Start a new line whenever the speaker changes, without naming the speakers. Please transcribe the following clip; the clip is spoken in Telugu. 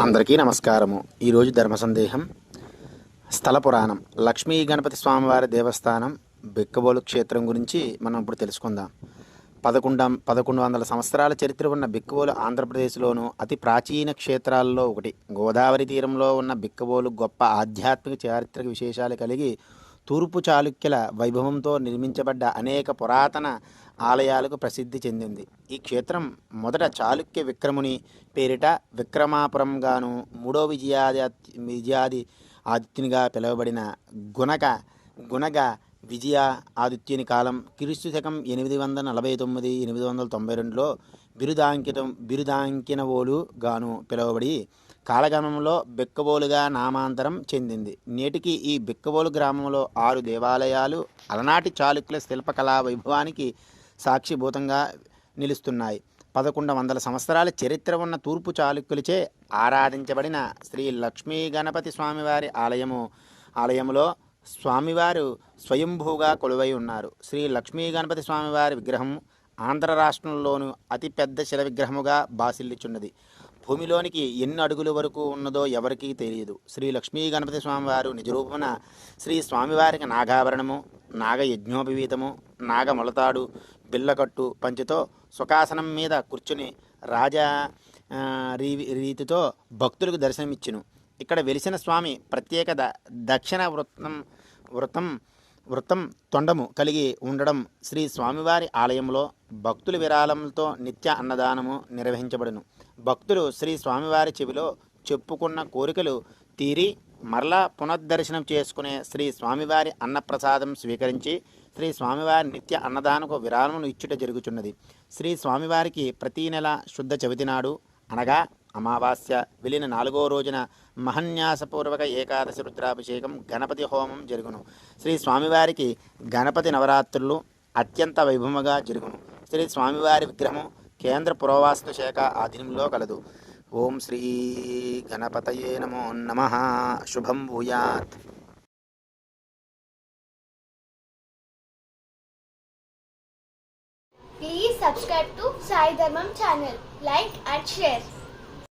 అందరికీ నమస్కారము. ఈరోజు ధర్మ సందేహం. స్థల పురాణం. లక్ష్మీ గణపతి స్వామివారి దేవస్థానం బిక్కబోలు క్షేత్రం గురించి మనం ఇప్పుడు తెలుసుకుందాం. 1100 సంవత్సరాల చరిత్ర ఉన్న బిక్కబోలు ఆంధ్రప్రదేశ్లోను అతి ప్రాచీన క్షేత్రాల్లో ఒకటి. గోదావరి తీరంలో ఉన్న బిక్కబోలు గొప్ప ఆధ్యాత్మిక చారిత్రక విశేషాలు కలిగి తూర్పు చాళుక్యుల వైభవంతో నిర్మించబడ్డ అనేక పురాతన ఆలయాలకు ప్రసిద్ధి చెందింది. ఈ క్షేత్రం మొదట చాళుక్య విక్రముని పేరిట విక్రమాపురంగాను, మూడో విజయాది ఆదిత్యునిగా పిలువబడిన గుణగ విజయ ఆదిత్యుని కాలం క్రీస్తు శకం 849-892లో బిరుదాంకినవోలు గాను పిలువబడి కాలగమనంలో బిక్కబోలుగా నామాంతరం చెందింది. నేటికి ఈ బిక్కబోలు గ్రామంలో 6 దేవాలయాలు అలనాటి చాళుక్యుల శిల్పకళా వైభవానికి సాక్షిభూతంగా నిలుస్తున్నాయి. 1100 సంవత్సరాల చరిత్ర ఉన్న తూర్పు చాళుక్యులచే ఆరాధించబడిన శ్రీ లక్ష్మీ గణపతి స్వామివారి ఆలయములో స్వామివారు స్వయంభూగా కొలువై ఉన్నారు. శ్రీ లక్ష్మీ గణపతి స్వామివారి విగ్రహం ఆంధ్ర రాష్ట్రంలోనూ అతిపెద్ద శిల విగ్రహముగా బాసిల్లుచున్నది. భూమిలోనికి ఎన్ని అడుగుల వరకు ఉన్నదో ఎవరికీ తెలియదు. శ్రీ లక్ష్మీ గణపతి స్వామివారు నిజరూపమున శ్రీ స్వామివారికి నాగాభరణము, నాగయజ్ఞోపవీతము, నాగమొలతాడు, బిల్లకట్టు పంచెతో సుఖాసనం మీద కూర్చుని రాజా రీతితో భక్తులకు దర్శనమిచ్చును. ఇక్కడ వెలిసిన స్వామి ప్రత్యేక దక్షిణ వృత్తం తొండము కలిగి ఉండడం శ్రీ స్వామివారి ఆలయంలో భక్తుల విరాళంతో నిత్య అన్నదానము నిర్వహించబడును. భక్తులు శ్రీ స్వామివారి చెవిలో చెప్పుకున్న కోరికలు తీరి మరలా పునర్దర్శనం చేసుకునే శ్రీ స్వామివారి అన్నప్రసాదం స్వీకరించి శ్రీ స్వామివారి నిత్య అన్నదానకు విరాళమును ఇచ్చుట జరుగుతున్నది. శ్రీ స్వామివారికి ప్రతీ నెల శుద్ధ చవితి నాడు అనగా అమావాస్య వెలిన 4వ రోజున మహన్యాసపూర్వక ఏకాదశి రుద్రాభిషేకం, గణపతి హోమం జరుగును. శ్రీ స్వామివారికి గణపతి నవరాత్రులు అత్యంత వైభవముగా జరుగును. శ్రీ స్వామివారి విగ్రహము కేంద్ర పురావస్తు శాఖ ఆధీనంలో కలదు. ఓం శ్రీ గణపతయే నమో నమః. శుభం భూయాత్.
Please subscribe to Sai Dharmam channel, like and share.